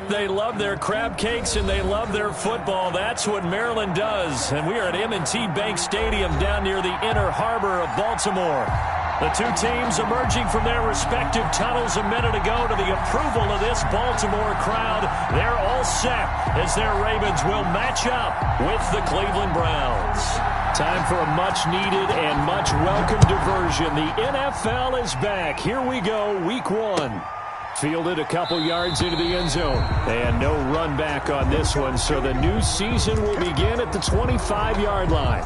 They love their crab cakes and they love their football. That's what Maryland does. And we are at M&T Bank Stadium down near the Inner Harbor of Baltimore. The two teams emerging from their respective tunnels a minute ago to the approval of this Baltimore crowd. They're all set as their Ravens will match up with the Cleveland Browns. Time for a much-needed and much-welcome diversion. The NFL is back. Here we go, Week 1. Fielded a couple yards into the end zone. And no run back on this one, so the new season will begin at the 25-yard line.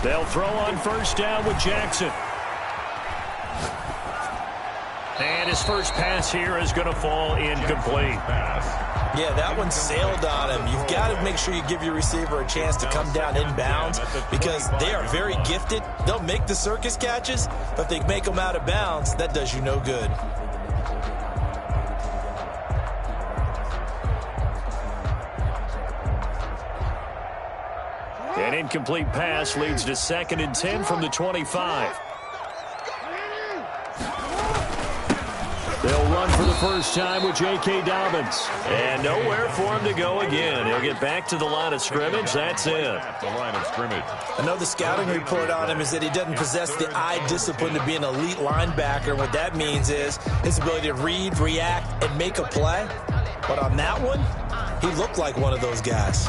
They'll throw on first down with Jackson. And his first pass here is going to fall incomplete. Yeah, that one sailed on him. You've got to make sure you give your receiver a chance to come down inbounds because they are very gifted. They'll make the circus catches, but if they make them out of bounds, that does you no good. An incomplete pass leads to 2nd and 10 from the 25. They'll run for the first time with J.K. Dobbins. And nowhere for him to go again. He'll get back to the line of scrimmage. That's it. I know the scouting report on him is that he doesn't possess the eye discipline to be an elite linebacker. What that means is his ability to read, react, and make a play. But on that one, he looked like one of those guys.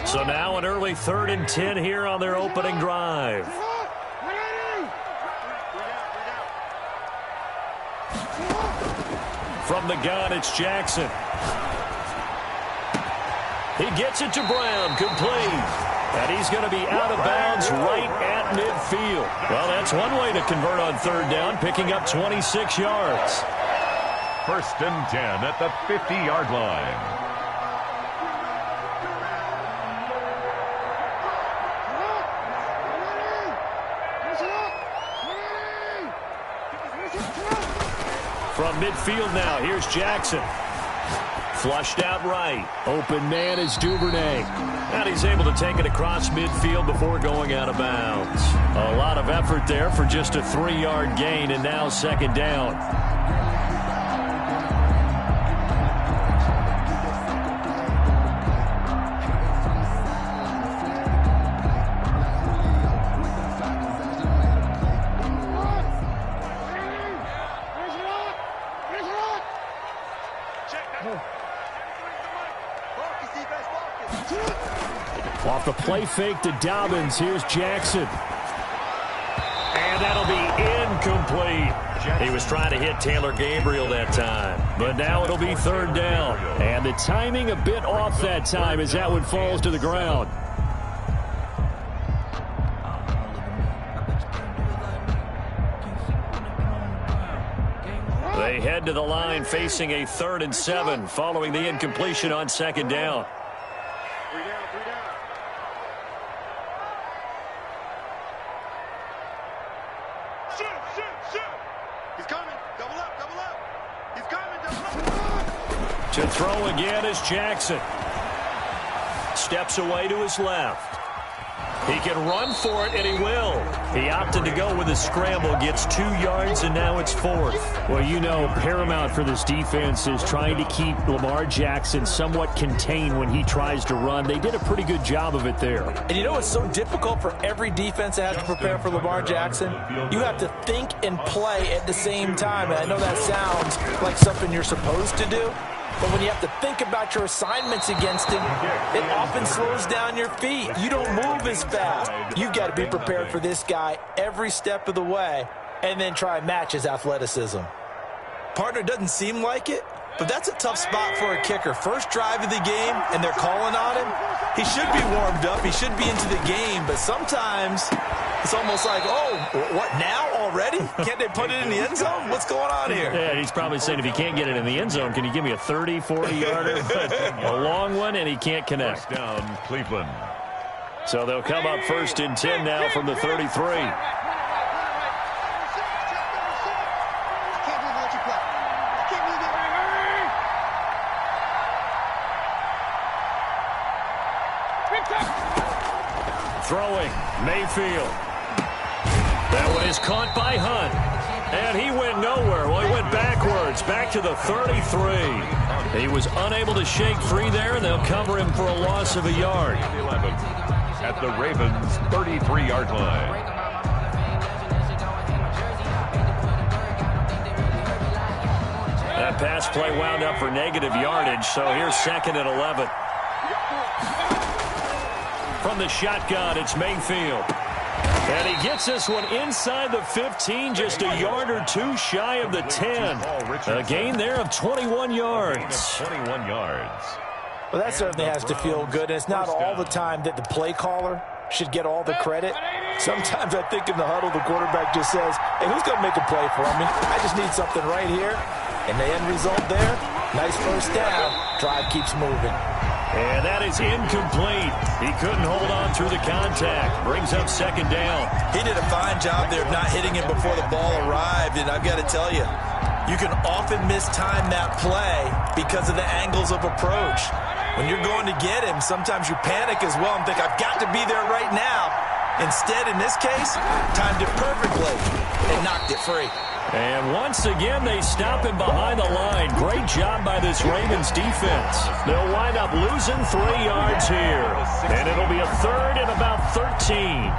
So now an early 3rd and 10 here on their opening drive. From the gun, it's Jackson. He gets it to Brown, complete. And he's going to be out of bounds right at midfield. Well, that's one way to convert on 3rd down, picking up 26 yards. 1st and 10 at the 50-yard line. From midfield now, here's Jackson. Flushed out right. Open man is Duvernay. And he's able to take it across midfield before going out of bounds. A lot of effort there for just a 3-yard gain, and now 2nd down. Off the play fake to Dobbins, here's Jackson. And that'll be incomplete. He was trying to hit Taylor Gabriel that time. But now it'll be 3rd down. And the timing a bit off that time as that one falls to the ground. They head to the line facing a 3rd and 7 following the incompletion on 2nd down. To throw again is Jackson. Steps away to his left. He can run for it, and he will. He opted to go with a scramble, gets 2 yards, and now it's 4th. Well, you know, paramount for this defense is trying to keep Lamar Jackson somewhat contained when he tries to run. They did a pretty good job of it there. And you know it's so difficult for every defense that has to prepare for Lamar Jackson? You have to think and play at the same time. And I know that sounds like something you're supposed to do, But when you have to think about your assignments against him, it often slows down your feet. You don't move as fast. You've got to be prepared for this guy every step of the way and then try and match his athleticism. Partner, doesn't seem like it, but that's a tough spot for a kicker. First drive of the game, and they're calling on him. He should be warmed up. He should be into the game, but sometimes it's almost like, oh, what, now already? Can't they put it in the end zone? What's going on here? Yeah, he's probably saying if he can't get it in the end zone, can you give me a 30, 40-yarder? A long one, and he can't connect. First down, Cleveland. So they'll come up 1st and 10 now from the 33. Throwing, Mayfield. That one is caught by Hunt. And he went nowhere. Well, he went backwards, back to the 33. He was unable to shake free there, and they'll cover him for a loss of a yard. 11 at the Ravens' 33-yard line. That pass play wound up for negative yardage, so here's 2nd and 11. From the shotgun, it's Mayfield. And he gets this one inside the 15, just a yard or two shy of the 10. A gain there of 21 yards. 21 yards. Well, that certainly has to feel good. And it's not all the time that the play caller should get all the credit. Sometimes I think in the huddle, the quarterback just says, hey, who's going to make a play for me? I just need something right here. And the end result there, nice first down. Drive keeps moving. And that is incomplete. He couldn't hold on through the contact. Brings up 2nd down. He did a fine job there of not hitting him before the ball arrived. And I've got to tell you, you can often mistime that play because of the angles of approach. When you're going to get him, sometimes you panic as well and think, I've got to be there right now. Instead, in this case, timed it perfectly and knocked it free. And once again, they stop him behind the line. Great job by this Ravens defense. They'll wind up losing 3 yards here. And it'll be a 3rd and about 13.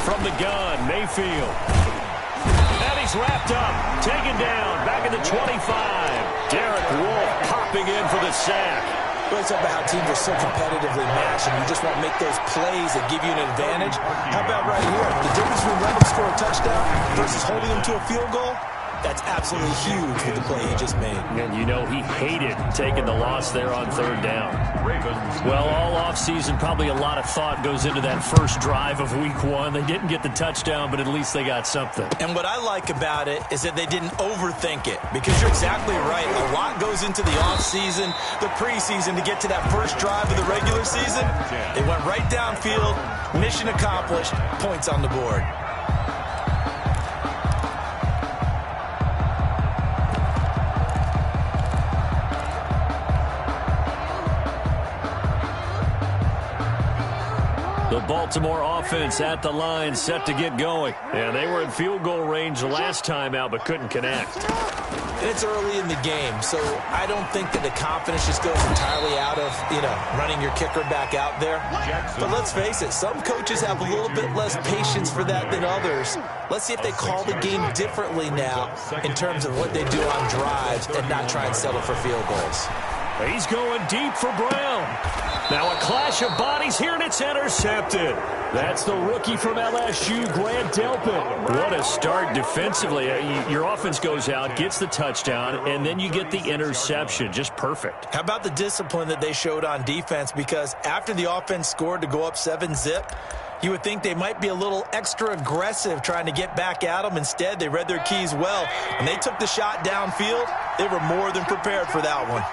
From the gun, Mayfield. And he's wrapped up, taken down, back at the 25. Derek Wolfe popping in for the sack. Well, it's about how teams are so competitively matched, and you just want to make those plays that give you an advantage. How about right here? The difference between letting them score a touchdown versus holding them to a field goal? That's absolutely huge with the play he just made. And you know he hated taking the loss there on 3rd down. Well, all offseason, probably a lot of thought goes into that first drive of Week 1. They didn't get the touchdown, but at least they got something. And what I like about it is that they didn't overthink it, because you're exactly right. A lot goes into the offseason, the preseason, to get to that first drive of the regular season. They went right downfield, mission accomplished, points on the board. The Baltimore offense at the line, set to get going. Yeah, they were in field goal range the last time out, but couldn't connect. It's early in the game, so I don't think that the confidence just goes entirely out of, running your kicker back out there. But let's face it, some coaches have a little bit less patience for that than others. Let's see if they call the game differently now in terms of what they do on drives and not try and settle for field goals. He's going deep for Brown. Now a clash of bodies here, and it's intercepted. That's the rookie from LSU, Grant Delpit. What a start defensively. Your offense goes out, gets the touchdown, and then you get the interception. Just perfect. How about the discipline that they showed on defense? Because after the offense scored to go up 7-zip, you would think they might be a little extra aggressive trying to get back at them. Instead, they read their keys well. When they took the shot downfield, they were more than prepared for that one.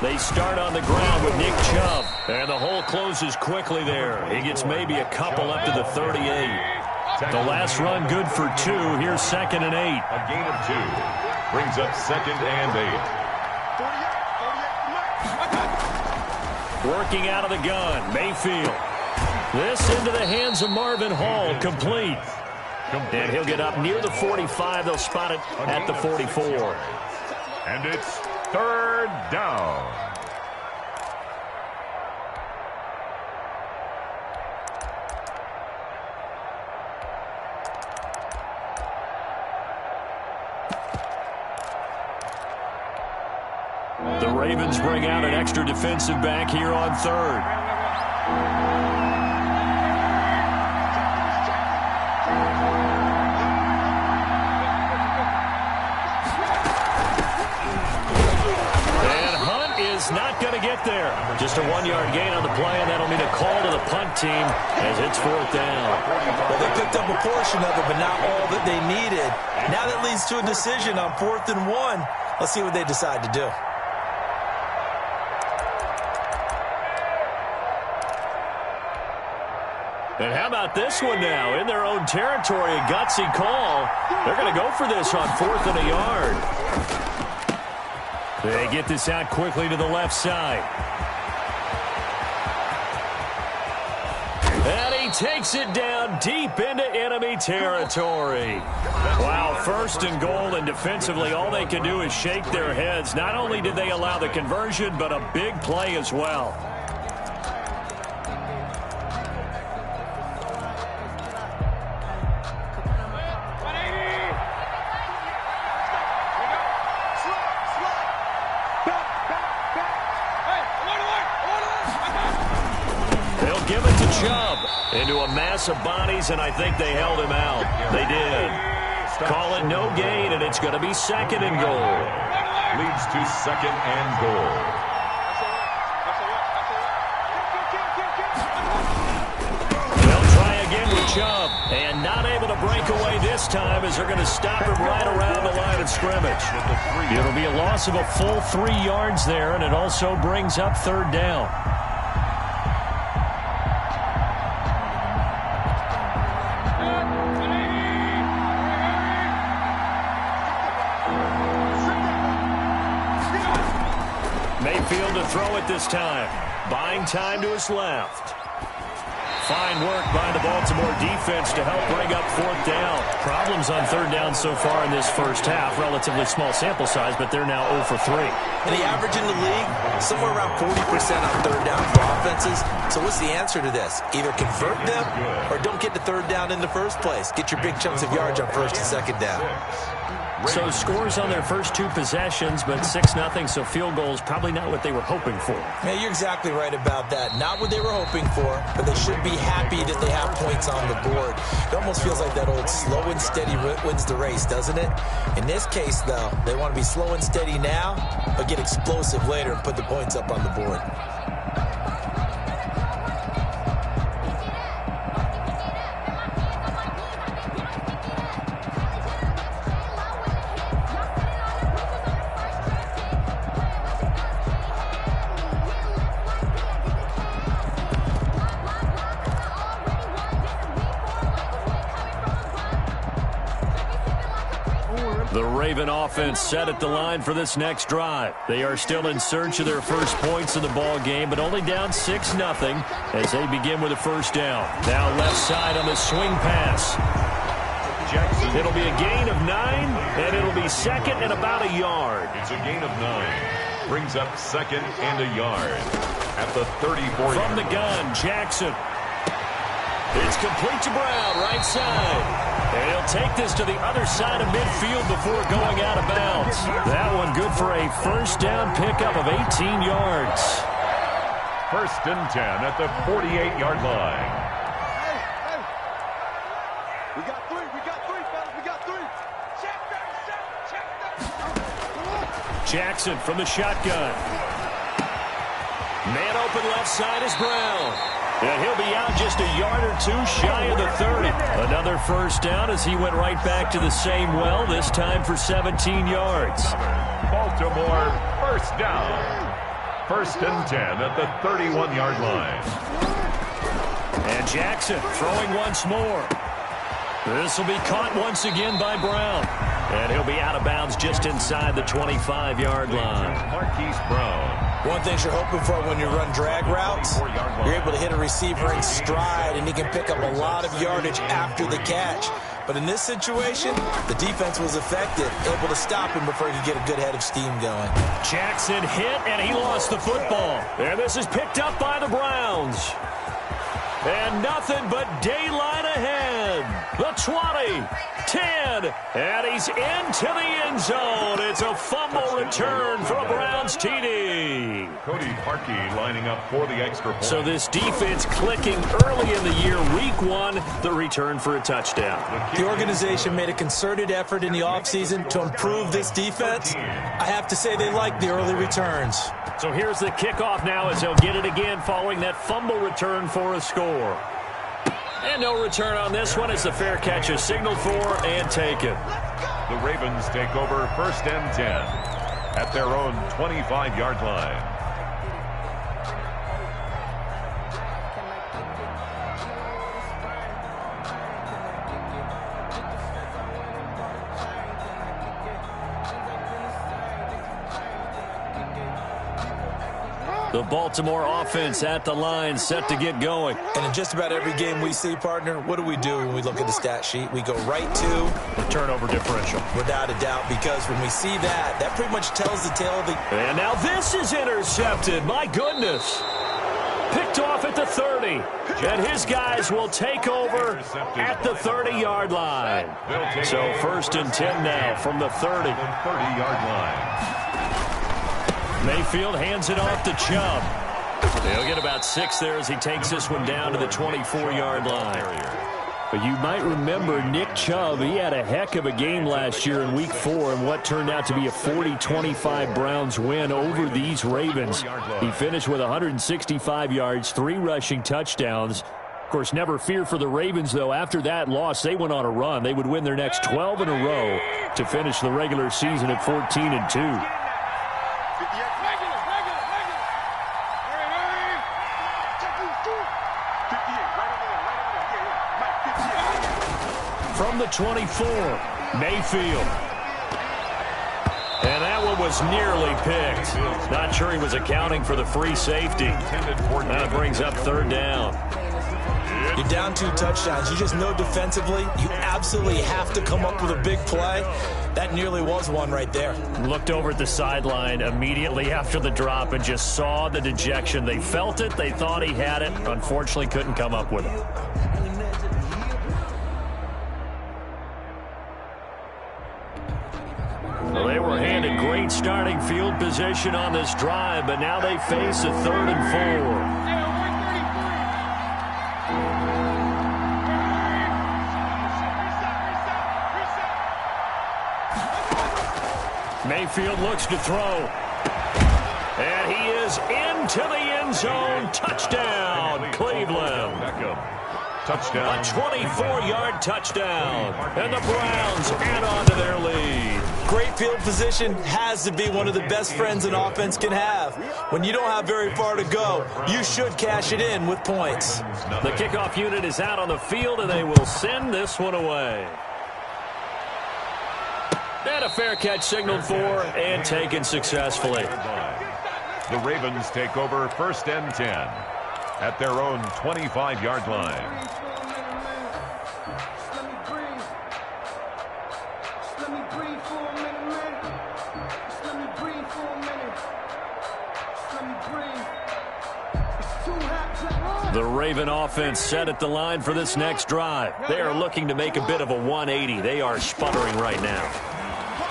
They start on the ground with Nick Chubb. And the hole closes quickly there. He gets maybe a couple up to the 38. The last run good for 2. Here's 2nd and 8. A gain of 2 brings up 2nd and 8. Working out of the gun, Mayfield. This into the hands of Marvin Hall, complete. And he'll get up near the 45. They'll spot it at the 44. And it's third down. The Ravens bring out an extra defensive back here on third. And Hunt is not going to get there. Just a 1-yard gain on the play, and that'll mean a call to the punt team as it's fourth down. Well, they picked up a portion of it, but not all that they needed. Now that leads to a decision on 4th and 1. Let's see what they decide to do. And how about this one now? In their own territory, a gutsy call. They're going to go for this on 4th and a yard. They get this out quickly to the left side. And he takes it down deep into enemy territory. Wow, 1st and goal, and defensively all they can do is shake their heads. Not only did they allow the conversion, but a big play as well. Into a mass of bodies, and I think they held him out. They did. Call it no gain, and it's going to be 2nd and goal. Leads to 2nd and goal. They'll try again with Chubb, and not able to break away this time as they're going to stop him right around the line of scrimmage. It'll be a loss of a full 3 yards there, and it also brings up 3rd down. Mayfield to throw it this time. Buying time to his left. Fine work by the Baltimore defense to help bring up 4th down. Problems on 3rd down so far in this first half. Relatively small sample size, but they're now 0 for 3. And the average in the league, somewhere around 40% on 3rd down for offenses. So what's the answer to this? Either convert them or don't get to 3rd down in the first place. Get your big chunks of yards on 1st and 2nd down. So scores on their first 2 possessions, but 6-0, so field goals probably not what they were hoping for. Yeah, you're exactly right about that. Not what they were hoping for, but they should be happy that they have points on the board. It almost feels like that old slow and steady wins the race, doesn't it? In this case, though, they want to be slow and steady now, but get explosive later and put the points up on the board. The Raven offense set at the line for this next drive. They are still in search of their first points in the ball game, but only down 6-0 as they begin with a 1st down. Now left side on the swing pass. It'll be a gain of 9, and it'll be 2nd and about a yard. It's a gain of 9. Brings up 2nd and a yard at the 34. From the gun, Jackson. It's complete to Brown, right side. And he'll take this to the other side of midfield before going out of bounds. That one good for a 1st down pickup of 18 yards. 1st and 10 at the 48-yard line. We got 3, fellas, we got 3. Check that. Jackson from the shotgun. Man open left side is Brown. And he'll be out just a yard or 2 shy of the 30. Another 1st down as he went right back to the same well, this time for 17 yards. Baltimore 1st down. 1st and 10 at the 31-yard line. And Jackson throwing once more. This will be caught once again by Brown. And he'll be out of bounds just inside the 25-yard line. Marquise Brown. One thing you're hoping for when you run drag routes, you're able to hit a receiver in stride, and he can pick up a lot of yardage after the catch. But in this situation, the defense was effective, able to stop him before he could get a good head of steam going. Jackson hit, and he lost the football. And this is picked up by the Browns. And nothing but daylight ahead. The 20, 10, and he's into the end zone. It's a fumble return for a Browns TD. Cody Parkey lining up for the extra point. So this defense clicking early in the year, week 1, the return for a touchdown. The organization made a concerted effort in the offseason to improve this defense. I have to say they like the early returns. So here's the kickoff now as they'll get it again following that fumble return for a score. And no return on this one as the fair catch is signaled for and taken. The Ravens take over 1st and 10 at their own 25-yard line. The Baltimore offense at the line, set to get going. And in just about every game we see, partner, what do we do when we look at the stat sheet? We go right to the turnover differential. Without a doubt, because when we see that, that pretty much tells the tale of the... And now this is intercepted. My goodness. Picked off at the 30. And his guys will take over at the 30-yard line. So 1st and 10 now from the 30. The 30-yard line. Mayfield hands it off to Chubb. They'll get about 6 there as he takes this one down to the 24-yard line. But you might remember Nick Chubb, he had a heck of a game last year in Week 4 in what turned out to be a 40-25 Browns win over these Ravens. He finished with 165 yards, 3 rushing touchdowns. Of course, never fear for the Ravens, though. After that loss, they went on a run. They would win their next 12 in a row to finish the regular season at 14-2. From the 24, Mayfield. And that one was nearly picked. Not sure he was accounting for the free safety. That brings up 3rd down. You're down 2 touchdowns. You just know defensively you absolutely have to come up with a big play. That nearly was one right there. Looked over at the sideline immediately after the drop and just saw the dejection. They felt it. They thought he had it. Unfortunately, couldn't come up with it. Well, they were handed great starting field position on this drive, but now they face a 3rd and 4. Mayfield looks to throw. And he is into the end zone. Touchdown, Cleveland. Touchdown. A 24-yard touchdown. And the Browns add on to their lead. Great field position has to be one of the best friends an offense can have. When you don't have very far to go, you should cash it in with points. The kickoff unit is out on the field, and they will send this one away. And a fair catch signaled for and taken successfully. The Ravens take over 1st and 10 at their own 25-yard line. The Raven offense set at the line for this next drive. They are looking to make a bit of a 180. They are sputtering right now.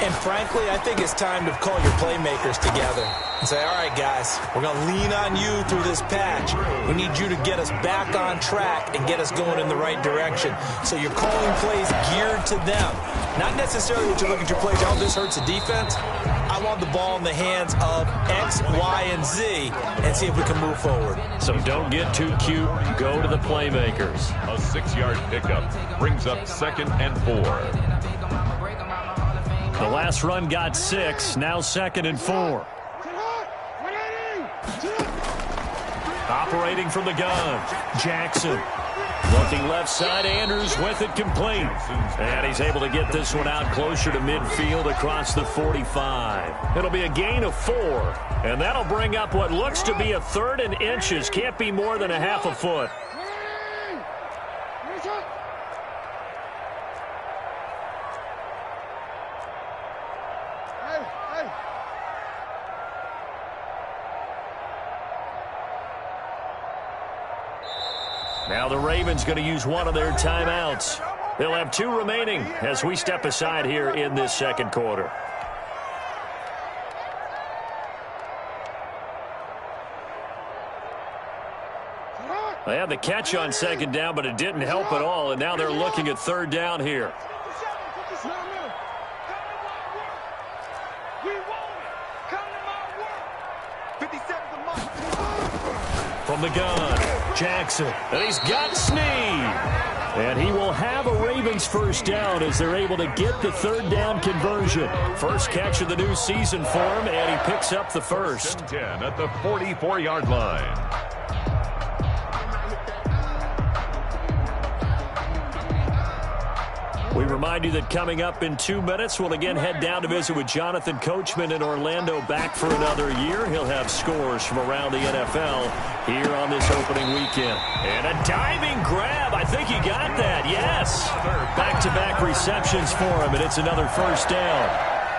And frankly, I think it's time to call your playmakers together and say, all right, guys, we're going to lean on you through this patch. We need you to get us back on track and get us going in the right direction. So you're calling plays geared to them. Not necessarily what you look at your plays, oh, this hurts the defense. I want the ball in the hands of X, Y, and Z and see if we can move forward. So don't get too cute. Go to the playmakers. A 6-yard pickup brings up 2nd and 4. The last run got 6, now 2nd and 4. Operating from the gun, Jackson. Looking left side, Andrews with it complete. And he's able to get this one out closer to midfield across the 45. It'll be a gain of 4. And that'll bring up what looks to be a 3rd and inches. Can't be more than a half a foot. Now the Ravens going to use one of their timeouts. They'll have 2 remaining as we step aside here in this second quarter. They had the catch on second down, but it didn't help at all, and now they're looking at 3rd down here. From the gun, Jackson, and he's got Snead. And he will have a Ravens first down as they're able to get the 3rd down conversion. First catch of the new season for him, and he picks up the first. 10 at the 44-yard line. We remind you that coming up in 2 minutes, we'll again head down to visit with Jonathan Coachman in Orlando, back for another year. He'll have scores from around the NFL here on this opening weekend. And a diving grab. I think he got that. Yes. Back-to-back receptions for him, and it's another first down.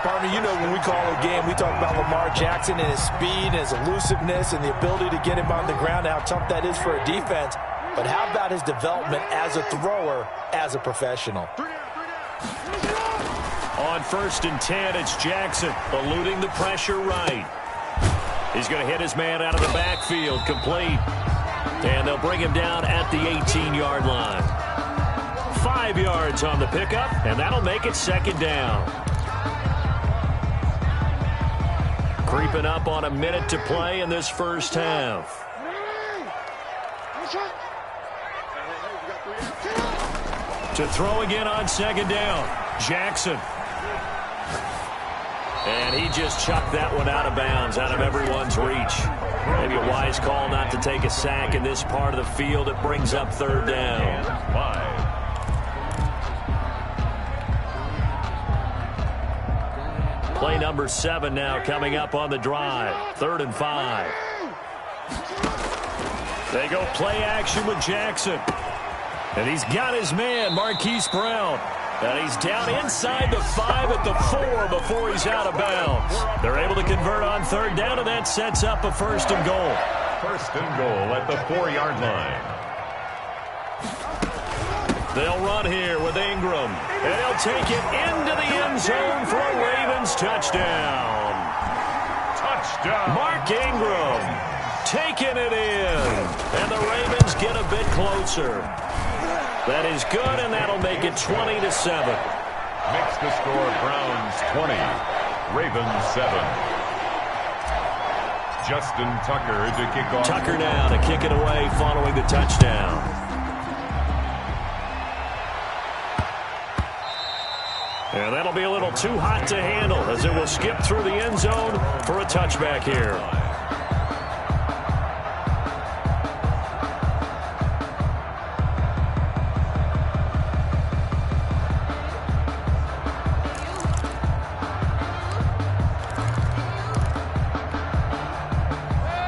Partner, you know when we call a game, we talk about Lamar Jackson and his speed and his elusiveness and the ability to get him on the ground, how tough that is for a defense. But how about his development as a thrower, as a professional? On 1st and 10, it's Jackson eluding the pressure right. He's going to hit his man out of the backfield, complete. And they'll bring him down at the 18-yard line. 5 yards on the pickup, and that'll make it 2nd down. Creeping up on a minute to play in this first half. To throw again on 2nd down, Jackson. And he just chucked that one out of bounds, out of everyone's reach. Maybe a wise call not to take a sack in this part of the field. It brings up 3rd down. 5. Play number 7 now coming up on the drive. 3rd and 5. They go play action with Jackson. And he's got his man, Marquise Brown. And he's down inside the 5 at the 4 before he's out of bounds. They're able to convert on 3rd down, and that sets up a 1st and goal. 1st and goal at the 4-yard line. They'll run here with Ingram. And he'll take it into the end zone for a Ravens touchdown. Touchdown. Mark Ingram taking it in. And the Ravens get a bit closer. That is good, and that'll make it 20-7. Makes the score Browns 20, Ravens 7. Justin Tucker to kick off. Tucker now to kick it away following the touchdown. And that'll be a little too hot to handle as it will skip through the end zone for a touchback here.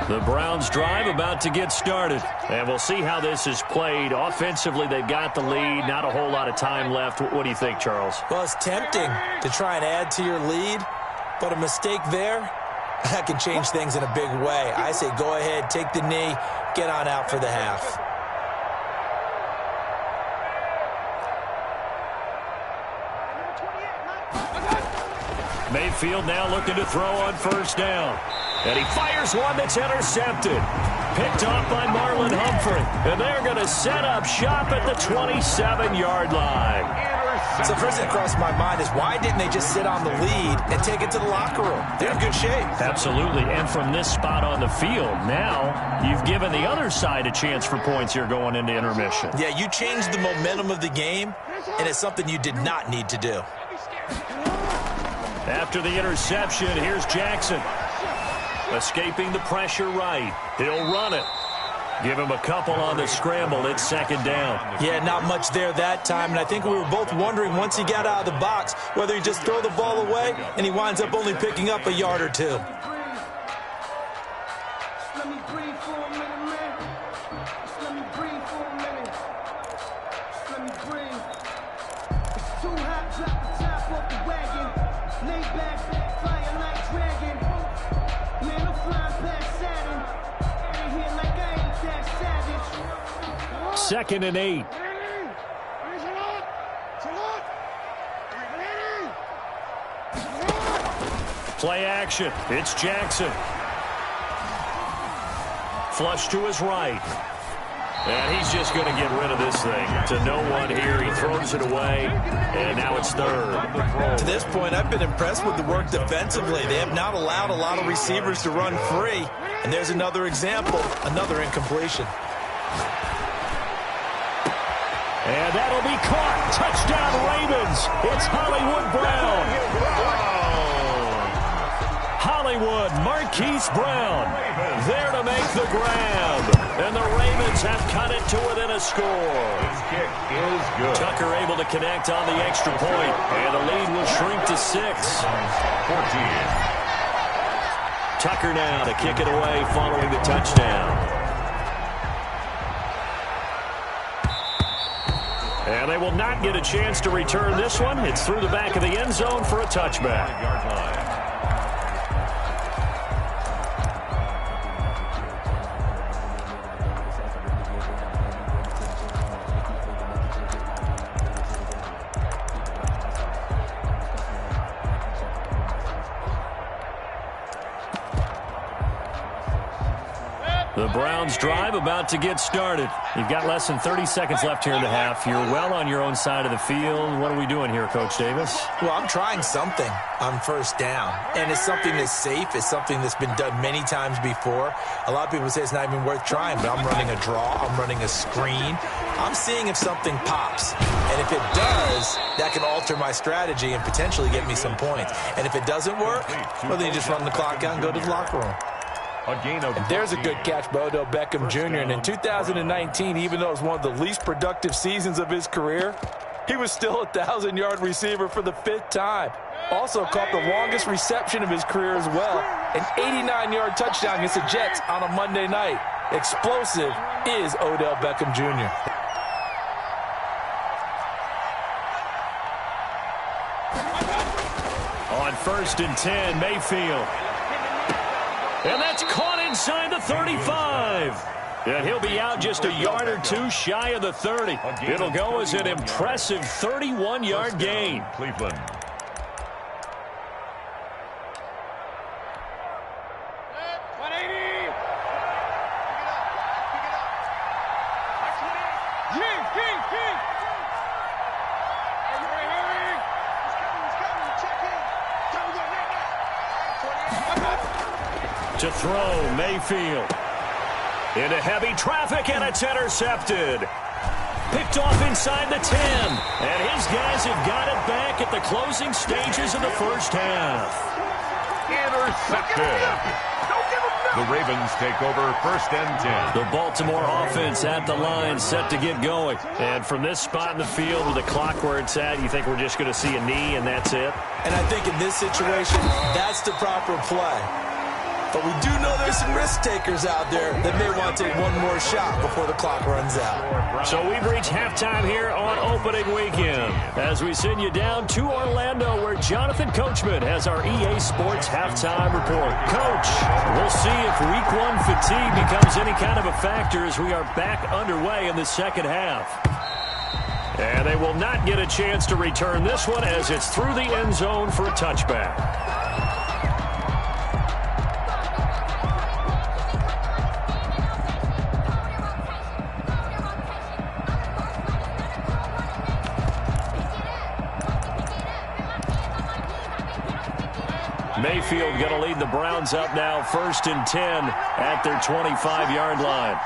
The Browns drive about to get started, and we'll see how this is played. Offensively, they've got the lead. Not a whole lot of time left. What do you think, Charles? Well, it's tempting to try and add to your lead, but a mistake there, that can change things in a big way. I say go ahead, take the knee, get on out for the half. Mayfield now looking to throw on 1st down. And he fires one that's intercepted. Picked off by Marlon Humphrey. And they're going to set up shop at the 27-yard line. So first thing that crossed my mind is why didn't they just sit on the lead and take it to the locker room? They're in good shape. Absolutely. And from this spot on the field, now you've given the other side a chance for points here going into intermission. Yeah, you changed the momentum of the game, and it's something you did not need to do. After the interception, here's Jackson. Escaping the pressure right. He'll run it. Give him a couple on the scramble. It's second down. Yeah, not much there that time, and I think we were both wondering once he got out of the box whether he just throw the ball away, and he winds up only picking up a yard or two. Let me breathe for a minute, man. Let me breathe for a minute. Let me breathe. It's too hot, drop the top off the wagon. Lay back, flying like dragon. Man, I'm flying past Saturn. Out of here like I ain't that savage. Second and 8. Play action. It's Jackson. Flush to his right. And he's just going to get rid of this thing. To no one here. He throws it away. And now it's third. To this point, I've been impressed with the work defensively. They have not allowed a lot of receivers to run free. And there's another example, another incompletion. And that'll be caught. Touchdown, Ravens. It's Hollywood Brown. Hollywood, Marquise Brown, there to make the grab. And the Ravens have cut it to within a score. This kick is good. Tucker able to connect on the extra point, and the lead will shrink to 6. 14. Tucker now to kick it away following the touchdown. And they will not get a chance to return this one. It's through the back of the end zone for a touchback. 5-yard line. The Browns drive about to get started. You've got less than 30 seconds left here in the half. You're well on your own side of the field. What are we doing here, Coach Davis? Well, I'm trying something on first down, and it's something that's safe. It's something that's been done many times before. A lot of people say it's not even worth trying, but I'm running a draw. I'm running a screen. I'm seeing if something pops, and if it does, that can alter my strategy and potentially get me some points. And if it doesn't work, well, then you just run the clock out and go to the locker room. And there's a good catch by Odell Beckham Jr. And in 2019, even though it was one of the least productive seasons of his career, he was still a 1,000-yard receiver for the 5th time. Also caught the longest reception of his career as well, an 89-yard touchdown against the Jets on a Monday night. Explosive is Odell Beckham Jr. On first and 10, Mayfield. And that's caught inside the 35. And he'll be out just a yard or two shy of the 30. It'll go as an impressive 31-yard gain. Cleveland. To throw, Mayfield. Into heavy traffic, and it's intercepted. Picked off inside the 10. And his guys have got it back at the closing stages of the first half. Intercepted. The Ravens take over first and 10. The Baltimore offense at the line, set to get going. And from this spot in the field with the clock where it's at, you think we're just going to see a knee and that's it? And I think in this situation, that's the proper play. But we do know there's some risk takers out there that may want to take one more shot before the clock runs out. So we've reached halftime here on opening weekend as we send you down to Orlando where Jonathan Coachman has our EA Sports halftime report. Coach, we'll see if week 1 fatigue becomes any kind of a factor as we are back underway in the second half. And they will not get a chance to return this one as it's through the end zone for a touchback. Mayfield going to lead the Browns up now, first and 10 at their 25-yard line.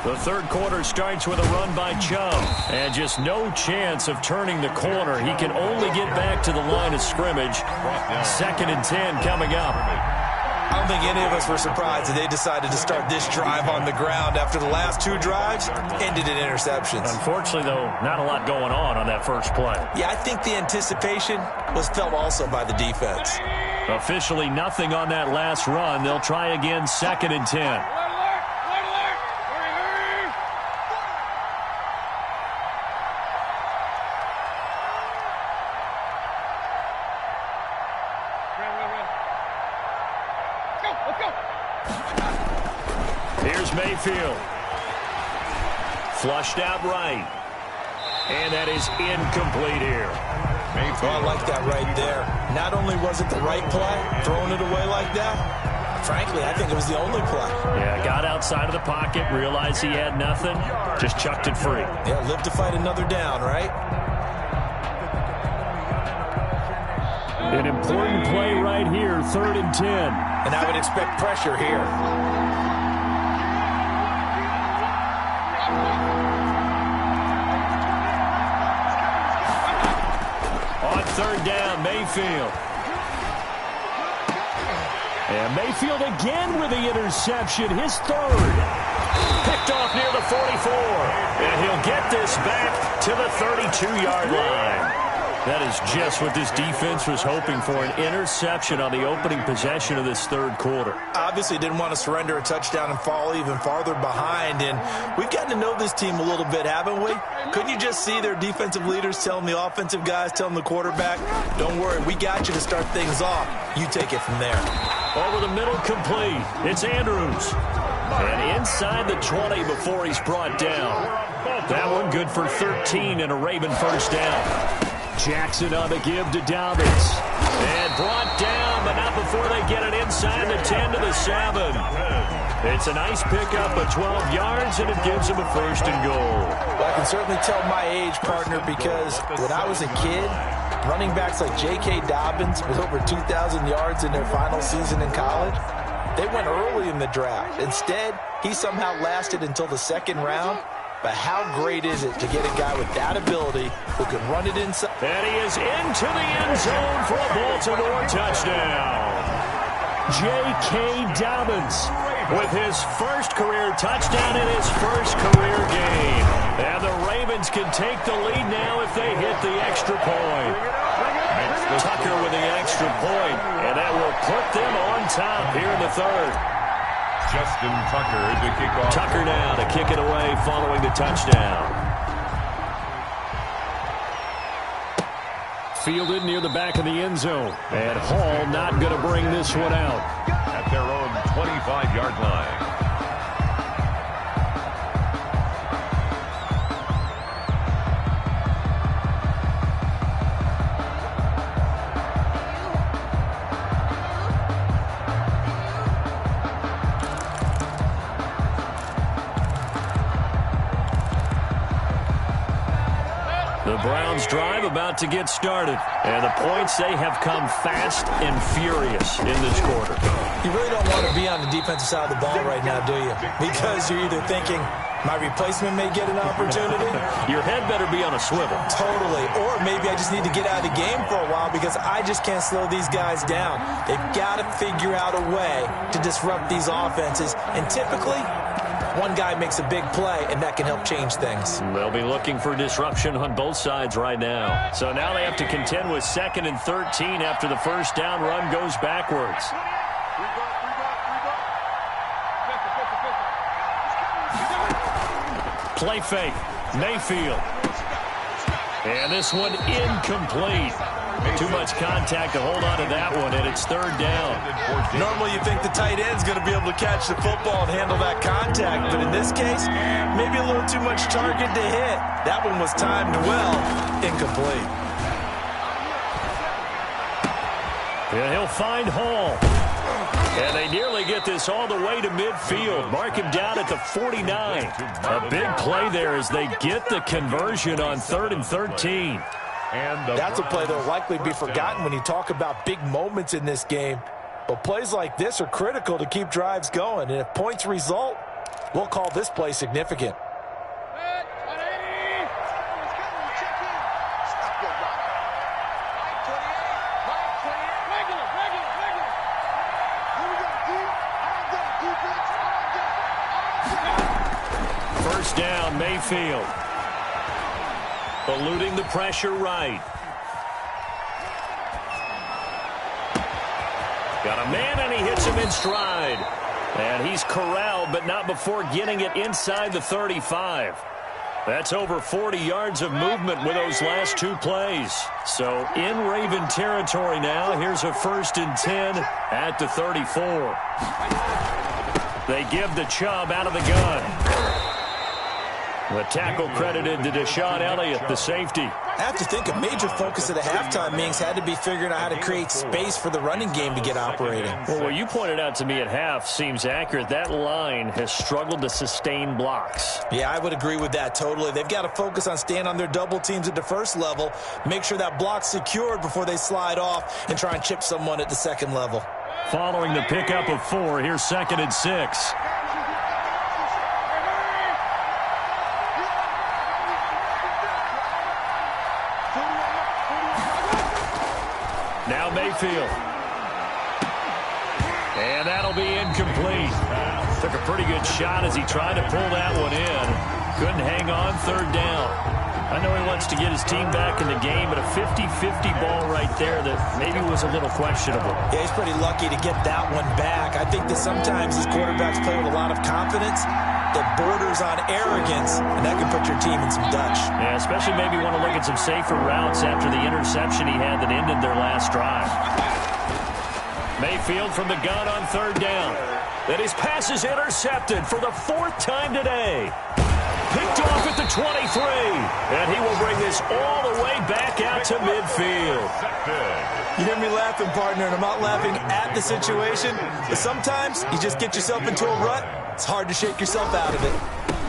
The third quarter starts with a run by Chubb. And just no chance of turning the corner. He can only get back to the line of scrimmage. 2nd and 10 coming up. I don't think any of us were surprised that they decided to start this drive on the ground after the last 2 drives ended in interceptions. Unfortunately, though, not a lot going on that first play. Yeah, I think the anticipation was felt also by the defense. Officially nothing on that last run. They'll try again, 2nd and 10. Here's Mayfield. Flushed out right. And that is incomplete here. Oh, I like that right there. Not only was it the right play, throwing it away like that, frankly, I think it was the only play. Yeah, got outside of the pocket, realized he had nothing, just chucked it free. Yeah, live to fight another down, right? An important play right here, 3rd and 10. And I would expect pressure here. On 3rd down, Mayfield. And Mayfield again with the interception, his 3rd. Picked off near the 44. And he'll get this back to the 32-yard line. That is just what this defense was hoping for, an interception on the opening possession of this 3rd quarter. Obviously didn't want to surrender a touchdown and fall even farther behind, and we've gotten to know this team a little bit, haven't we? Couldn't you just see their defensive leaders telling the offensive guys, telling the quarterback, don't worry, we got you to start things off. You take it from there. Over the middle, complete. It's Andrews. And inside the 20 before he's brought down. That one good for 13 and a Raven first down. Jackson on the give to Dobbins. And brought down, but not before they get it inside the 10 to the 7. It's a nice pickup of 12 yards, and it gives them a 1st and goal. Well, I can certainly tell my age, partner, because when I was a kid, running backs like J.K. Dobbins with over 2,000 yards in their final season in college, they went early in the draft. Instead, he somehow lasted until the 2nd round. But how great is it to get a guy with that ability who can run it inside? And he is into the end zone for a Baltimore touchdown. J.K. Dobbins with his 1st career touchdown in his 1st career game. And the Ravens can take the lead now if they hit the extra point. Tucker with the extra point, and that will put them on top here in the 3rd. Justin Tucker to kick off. Tucker now to kick it away following the touchdown. Fielded near the back of the end zone. And Hall not going to bring this one out. At their own 25-yard line. Browns drive about to get started. And the points, they have come fast and furious in this quarter. You really don't want to be on the defensive side of the ball right now, do you? Because you're either thinking, my replacement may get an opportunity. Your head better be on a swivel. Totally. Or maybe I just need to get out of the game for a while because I just can't slow these guys down. They've got to figure out a way to disrupt these offenses. And typically, one guy makes a big play, and that can help change things. They'll be looking for disruption on both sides right now. So now they have to contend with 2nd and 13 after the 1st down run goes backwards. Play fake. Mayfield. And this one incomplete. Too much contact to hold on to that one, and it's 3rd down. Normally you think the tight end's going to be able to catch the football and handle that contact, but in this case, maybe a little too much target to hit. That one was timed well. Incomplete. And he'll find Hall. And they nearly get this all the way to midfield. Mark him down at the 49. A big play there as they get the conversion on 3rd and 13. And that's a play that will likely be forgotten when you talk about big moments in this game. But plays like this are critical to keep drives going. And if points result, We'll call this play significant. First down, Mayfield. Eluding the pressure right. Got a man, and he hits him in stride. And he's corralled, but not before getting it inside the 35. That's over 40 yards of movement with those last two plays. So in Raven territory now. Here's a 1st and 10 at the 34. They give the Chubb out of the gun. The tackle credited to Deshaun Elliott, the safety. I have to think a major focus of the halftime meetings had to be figuring out how to create space for the running game to get operating. Well, what you pointed out to me at half seems accurate. That line has struggled to sustain blocks. Yeah, I would agree with that totally. They've got to focus on staying on their double teams at the first level, make sure that block's secured before they slide off and try and chip someone at the second level. Following the pickup of 4, here's 2nd and 6. Now Mayfield. And that'll be incomplete. Took a pretty good shot as he tried to pull that one in. Couldn't hang on, 3rd down. I know he wants to get his team back in the game, but a 50-50 ball right there that maybe was a little questionable. Yeah, he's pretty lucky to get that one back. I think that sometimes these quarterbacks play with a lot of confidence that borders on arrogance, and that can put your team in some Dutch. Yeah, especially maybe want to look at some safer routes after the interception he had that ended their last drive. Mayfield from the gun on 3rd down. And his pass is intercepted for the 4th time today. Picked off at the 23. And he will bring this all the way back out to midfield. You hear me laughing, partner, and I'm not laughing at the situation, but sometimes you just get yourself into a rut. It's hard to shake yourself out of it.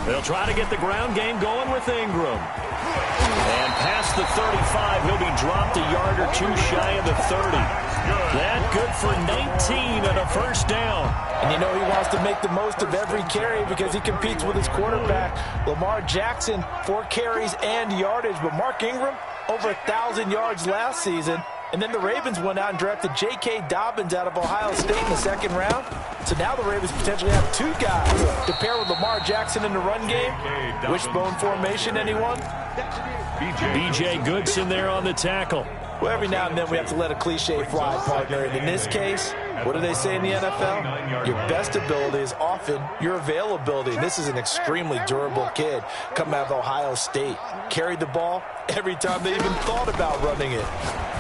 They'll try to get the ground game going with Ingram. And past the 35, he'll be dropped a yard or two shy of the 30. That good for 19 and a 1st down. And you know he wants to make the most of every carry because he competes with his quarterback, Lamar Jackson, 4 carries and yardage. But Mark Ingram, over 1,000 yards last season. And then the Ravens went out and drafted J.K. Dobbins out of Ohio State in the 2nd round. So now the Ravens potentially have 2 guys to pair with Lamar Jackson in the run game. Wishbone formation, anyone? B.J. Goodson there on the tackle. Well, every now and then we have to let a cliche fly, partner. And in this case, what do they say in the NFL? Your best ability is often your availability. And this is an extremely durable kid coming out of Ohio State. Carried the ball every time they even thought about running it.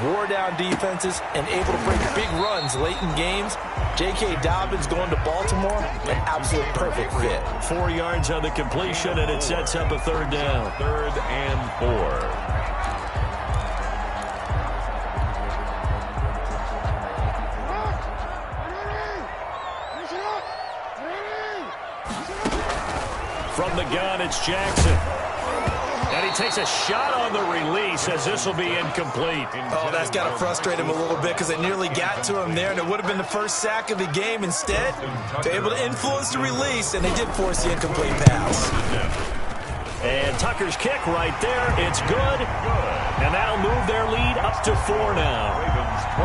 Wore down defenses and able to break big runs late in games. J.K. Dobbins going to Baltimore, an absolute perfect fit. 4 yards on the completion, and it sets up a 3rd down. 3rd and 4. From the gun, it's Jackson. And he takes a shot on the release as this will be incomplete. Oh, that's got to frustrate him a little bit because they nearly got to him there, and it would have been the first sack of the game. Instead, they're able to influence the release, and they did force the incomplete pass. And Tucker's kick right there. It's good. And that'll move their lead up to 4 now.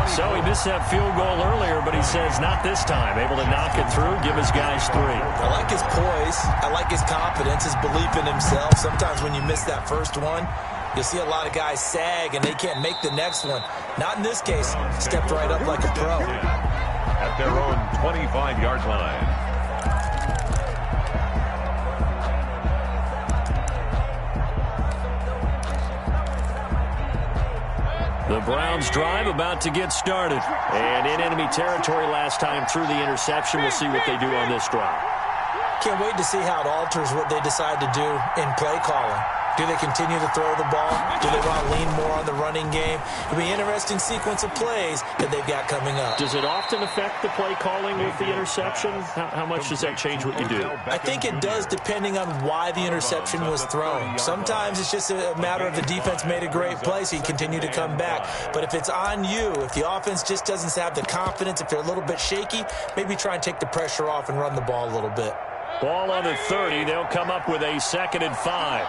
So he missed that field goal earlier, but he says not this time. Able to knock it through, give his guys 3. I like his poise. I like his confidence, his belief in himself. Sometimes when you miss that first one, you'll see a lot of guys sag and they can't make the next one. Not in this case. Stepped right up like a pro. At their own 25-yard line. The Browns drive about to get started. And in enemy territory last time through the interception. We'll see what they do on this drive. Can't wait to see how it alters what they decide to do in play calling. Do they continue to throw the ball? Do they want to lean more on the running game? It'll be an interesting sequence of plays that they've got coming up. Does it often affect the play calling with the interception? How much does that change what you do? I think it does depending on why the interception was thrown. Sometimes it's just a matter of the defense made a great play, so you continue to come back. But if it's on you, if the offense just doesn't have the confidence, if they're a little bit shaky, maybe try and take the pressure off and run the ball a little bit. Ball on the 30. They'll come up with a 2nd and 5.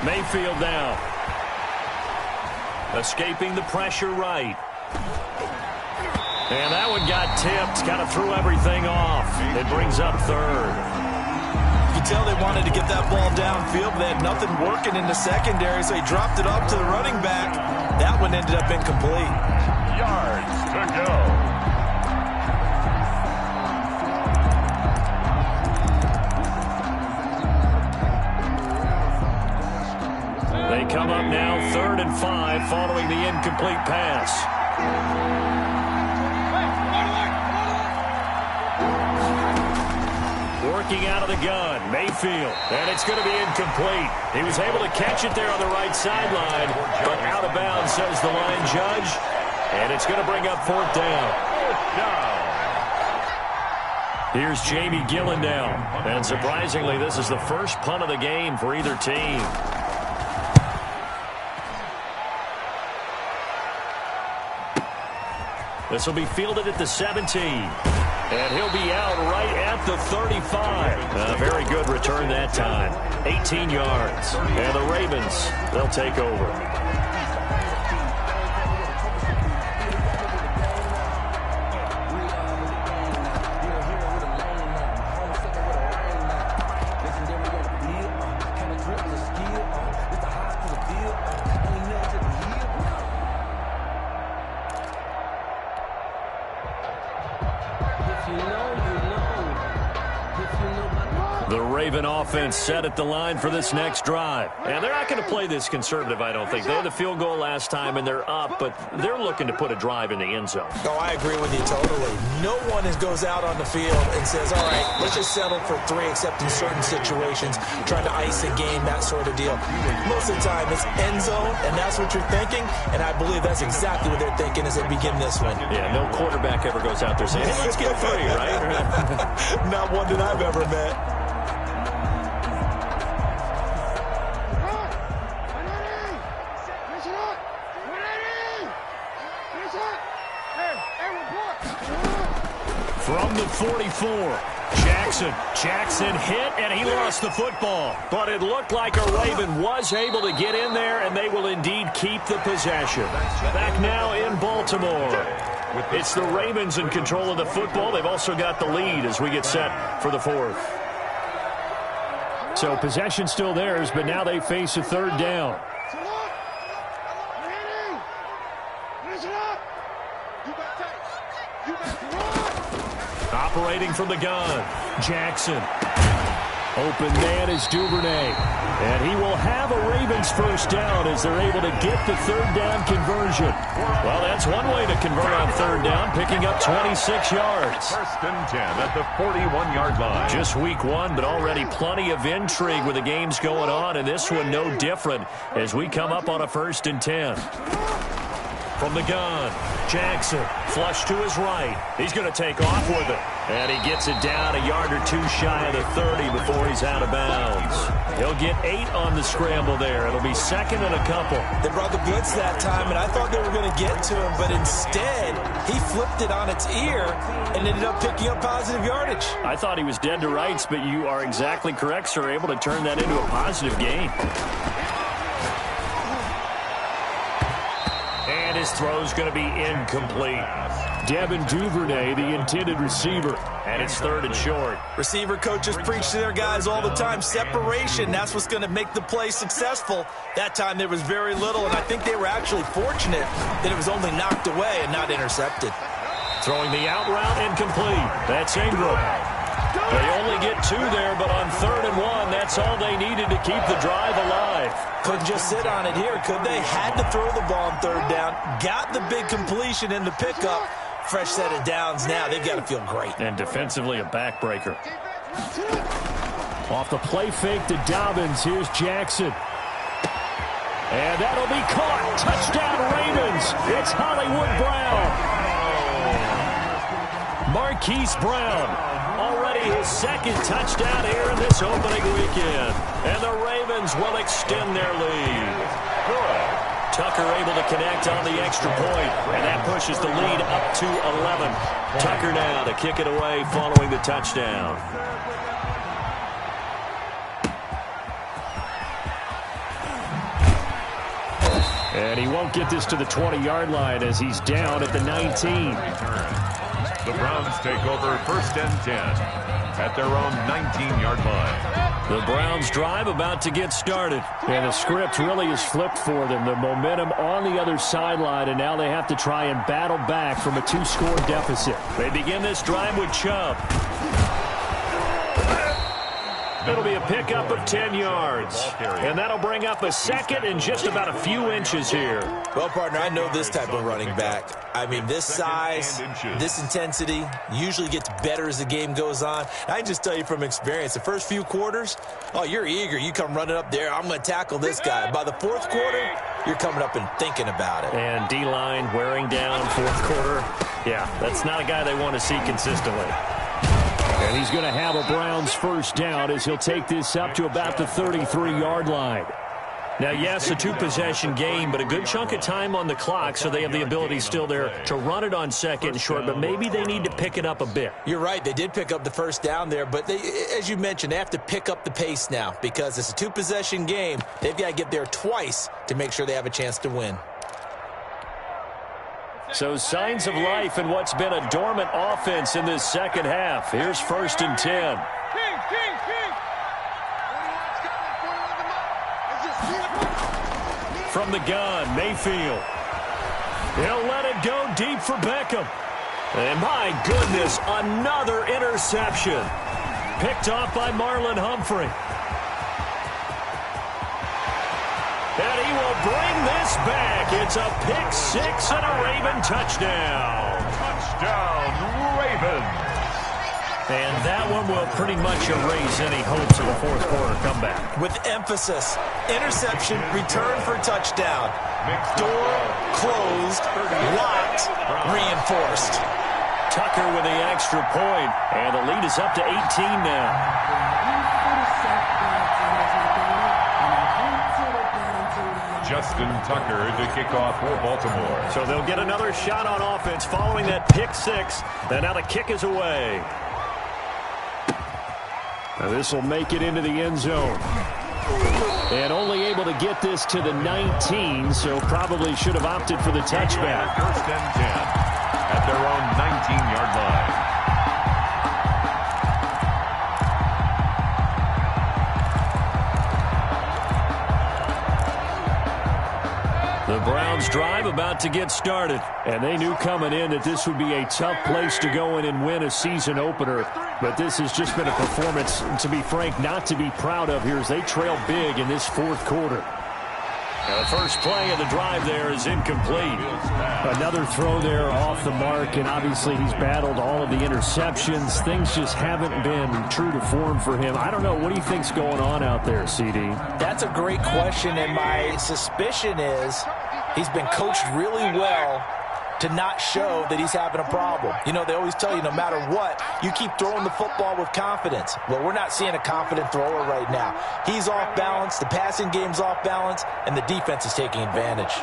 Mayfield down. Escaping the pressure right. And that one got tipped. Kind of threw everything off. It brings up 3rd. You can tell they wanted to get that ball downfield, but they had nothing working in the secondary, so he dropped it off to the running back. That one ended up incomplete. Yards to go. They come up now 3rd and 5 following the incomplete pass. Working out of the gun, Mayfield, and it's going to be incomplete. He was able to catch it there on the right sideline, but out of bounds, says the line judge, and it's going to bring up 4th down. Here's Jamie Gillen now, and surprisingly, this is the first punt of the game for either team. This will be fielded at the 17. And he'll be out right at the 35. A very good return that time. 18 yards. And the Ravens, they'll take over. Offense set at the line for this next drive. And they're not going to play this conservative, I don't think. They had the field goal last time, and they're up, but they're looking to put a drive in the end zone. Oh, I agree with you totally. No one goes out on the field and says, all right, let's just settle for 3, except in certain situations, trying to ice a game, that sort of deal. Most of the time, it's end zone, and that's what you're thinking, and I believe that's exactly what they're thinking as they begin this one. Yeah, no quarterback ever goes out there saying, hey, let's get 3, right? Not one that I've ever met. From the 44, Jackson hit, and he lost the football. But it looked like a Raven was able to get in there, and they will indeed keep the possession. Back now in Baltimore. It's the Ravens in control of the football. They've also got the lead as we get set for the 4th. So possession still theirs, but now they face a 3rd down. Operating from the gun, Jackson. Open man is Duvernay. And he will have a Ravens 1st down as they're able to get the 3rd down conversion. Well, that's one way to convert on 3rd down, picking up 26 yards. 1st and 10 at the 41-yard line. Just week 1, but already plenty of intrigue with the games going on, and this one no different as we come up on a 1st and 10. From the gun, Jackson, flush to his right. He's going to take off with it. And he gets it down a yard or 2 shy of the 30 before he's out of bounds. He'll get 8 on the scramble there. It'll be 2nd and a couple. They brought the blitz that time, and I thought they were going to get to him, but instead, he flipped it on its ear and ended up picking up positive yardage. I thought he was dead to rights, but you are exactly correct, sir. Able to turn that into a positive gain. And his throw's going to be incomplete. Devin Duvernay, the intended receiver, and it's 3rd and short. Receiver coaches preach to their guys all the time. Separation, that's what's going to make the play successful. That time there was very little, and I think they were actually fortunate that it was only knocked away and not intercepted. Throwing the out route incomplete. That's Ingram. They only get 2 there, but on 3rd and 1, that's all they needed to keep the drive alive. Couldn't just sit on it here, could they? Had to throw the ball on 3rd down. Got the big completion in the pickup. Fresh set of downs now. They've got to feel great. And defensively, a backbreaker. Off the play fake to Dobbins. Here's Jackson. And that'll be caught. Touchdown, Ravens. It's Hollywood Brown. Marquise Brown. Already his 2nd touchdown here in this opening weekend. And the Ravens will extend their lead. Good. Tucker able to connect on the extra point, and that pushes the lead up to 11. Tucker now to kick it away following the touchdown. And he won't get this to the 20-yard line as he's down at the 19. The Browns take over 1st and 10 at their own 19-yard line. The Browns drive about to get started. And the script really is flipped for them. The momentum on the other sideline, and now they have to try and battle back from a 2-score deficit. They begin this drive with Chubb. It'll be a pickup of 10 yards. And that'll bring up a second and just about a few inches here. Well, partner, I know this type of running back. I mean, this size, this intensity usually gets better as the game goes on. I can just tell you from experience, the first few quarters, oh, you're eager. You come running up there, I'm going to tackle this guy. By the fourth quarter, you're coming up and thinking about it. And D-line wearing down fourth quarter. Yeah, that's not a guy they want to see consistently. And he's going to have a Browns first down as he'll take this up to about the 33-yard line. Now, yes, a 2-possession game, but a good chunk of time on the clock, so they have the ability still there to run it on second and short, but maybe they need to pick it up a bit. You're right. They did pick up the first down there, but they, as you mentioned, they have to pick up the pace now because it's a 2-possession game. They've got to get there twice to make sure they have a chance to win. So signs of life in what's been a dormant offense in this second half. Here's 1st and 10. From the gun, Mayfield. He'll let it go deep for Beckham. And my goodness, another interception. Picked off by Marlon Humphrey. And he will bring this back. It's a pick six and a Raven touchdown. Touchdown, Ravens. And that one will pretty much erase any hopes of a fourth quarter comeback. With emphasis, interception, return for touchdown. Door closed, locked, reinforced. Tucker with the extra point, and the lead is up to 18 now. Justin Tucker to kick off for Baltimore. So they'll get another shot on offense following that pick six. And now the kick is away. Now this will make it into the end zone. And only able to get this to the 19, so probably should have opted for the touchback. 1st and 10 at their own 19-yard line. The Browns drive about to get started, and they knew coming in that this would be a tough place to go in and win a season opener. But this has just been a performance, to be frank, not to be proud of here as they trail big in this fourth quarter. And the first play of the drive there is incomplete. Another throw there off the mark, and obviously he's battled all of the interceptions. Things just haven't been true to form for him. I don't know. What do you think's going on out there, CD? That's a great question, and my suspicion is he's been coached really well to not show that he's having a problem. You know, they always tell you no matter what, you keep throwing the football with confidence. Well, we're not seeing a confident thrower right now. He's off balance, the passing game's off balance, and the defense is taking advantage.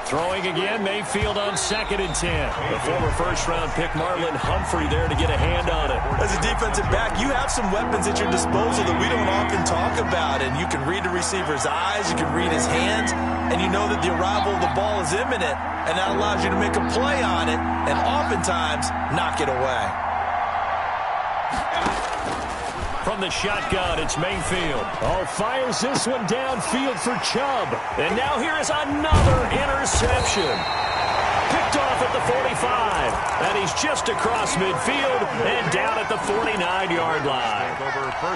Throwing again, Mayfield on 2nd and 10. The former first-round pick Marlon Humphrey there to get a hand on it. As a defensive back, you have some weapons at your disposal that we don't often talk about, and you can read the receiver's eyes, you can read his hands, and you know that the arrival of the ball is imminent, and that allows you to make a play on it, and oftentimes knock it away. From the shotgun, it's Mayfield. Oh, fires this one downfield for Chubb. And now here is another interception. Picked off at the 45. And he's just across midfield and down at the 49-yard line.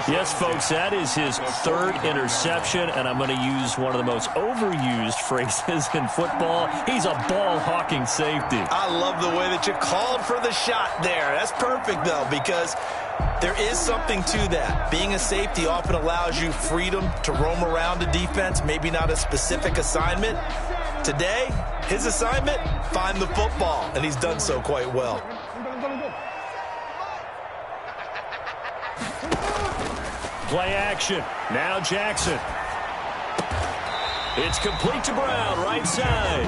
Yes, folks, that is his 3rd interception, and I'm going to use one of the most overused phrases in football. He's a ball-hawking safety. I love the way that you called for the shot there. That's perfect, though, because there is something to that. Being a safety often allows you freedom to roam around the defense, maybe not a specific assignment. Today, his assignment, find the football, and he's done so quite well. Play action. Now Jackson. It's complete to Brown, right side.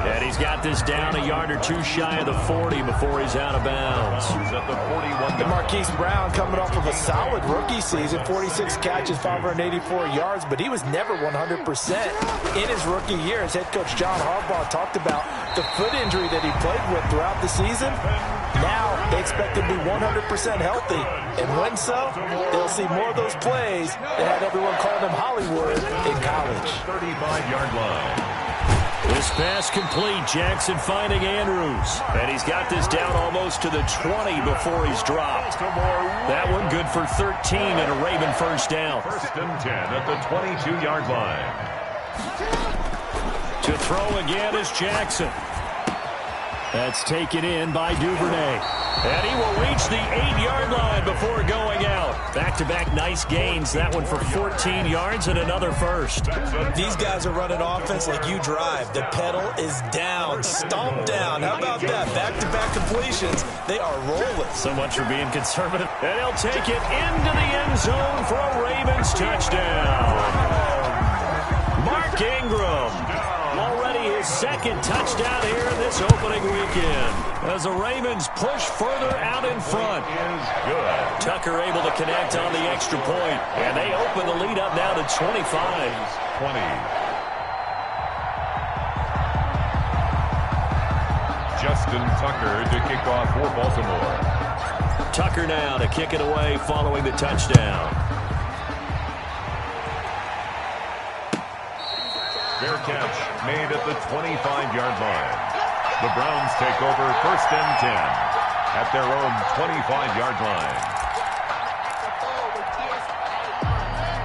And he's got this down a yard or two shy of the 40 before he's out of bounds. And Marquise Brown coming off of a solid rookie season, 46 catches, 584 yards, but he was never 100% in his rookie year. As head coach John Harbaugh talked about the foot injury that he played with throughout the season. Now they expect him to be 100% healthy. And when so, they'll see more of those plays that had everyone calling him Hollywood in college. 35-yard line. This pass complete. Jackson finding Andrews. And he's got this down almost to the 20 before he's dropped. That one good for 13 and a Raven first down. First and 10 at the 22-yard line. To throw again is Jackson. That's taken in by Duvernay. And he will reach the 8-yard line before going out. Back-to-back nice gains. That one for 14 yards and another first. These guys are running offense like you drive. The pedal is down, stomped down. How about that? Back-to-back completions. They are rolling. So much for being conservative. And he'll take it into the end zone for a Ravens touchdown. Mark Ingram. Already his second touchdown here in this opening weekend. As the Ravens push further out in front. Is good. Tucker able to connect on the extra point. And they open the lead up now to 25. 20. Justin Tucker to kick off for Baltimore. Tucker now to kick it away following the touchdown. Fair catch made at the 25-yard line. The Browns take over first and 10 at their own 25-yard line.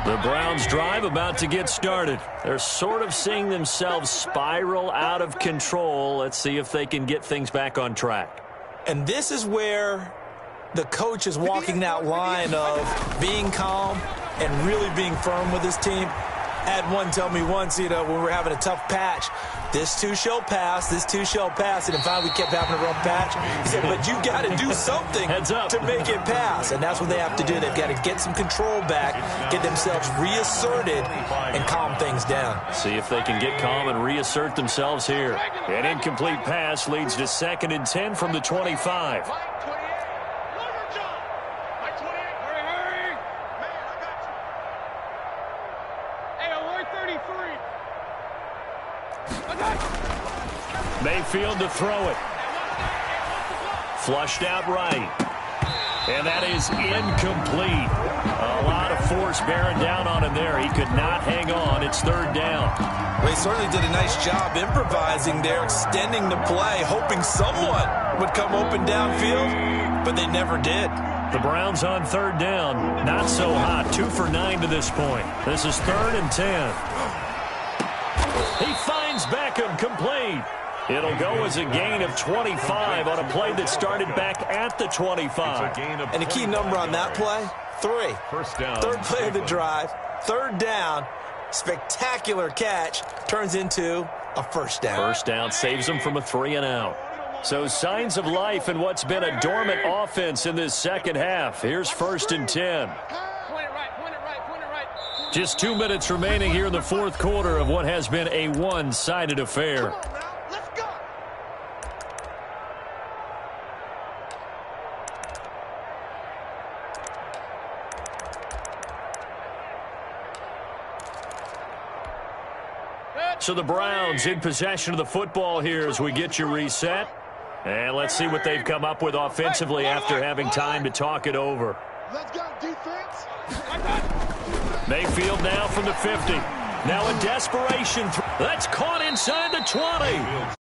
The Browns drive about to get started. They're sort of seeing themselves spiral out of control. Let's see if they can get things back on track. And this is where the coach is walking that line of being calm and really being firm with his team. Had one tell me once, when we were having a tough patch, this too shall pass, this too shall pass. And then finally we kept having a rough patch. He said, but you got to do something to make it pass. And that's what they have to do. They've got to get some control back, get themselves reasserted, and calm things down. See if they can get calm and reassert themselves here. An incomplete pass leads to 2nd and 10 from the 25. Mayfield to throw it. Flushed out right. And that is incomplete. A lot of force bearing down on him there. He could not hang on. It's 3rd down. Well, he certainly did a nice job improvising there, extending the play, hoping someone would come open downfield, but they never did. The Browns on 3rd down. Not so hot. 2 for 9 to this point. This is 3rd and 10. He finds Beckham, complete. It'll go as a gain of 25 on a play that started back at the 25. And a key number on that play, 3. First down. 3rd play of the drive, 3rd down, spectacular catch, turns into a first down. First down saves them from a 3 and out. So signs of life in what's been a dormant offense in this second half. Here's 1st and 10. Just 2 minutes remaining here in the 4th quarter of what has been a one-sided affair. So the Browns in possession of the football here as we get you reset. And let's see what they've come up with offensively after having time to talk it over. Let's go, defense. Mayfield now from the 50. Now in desperation. That's caught inside the 20.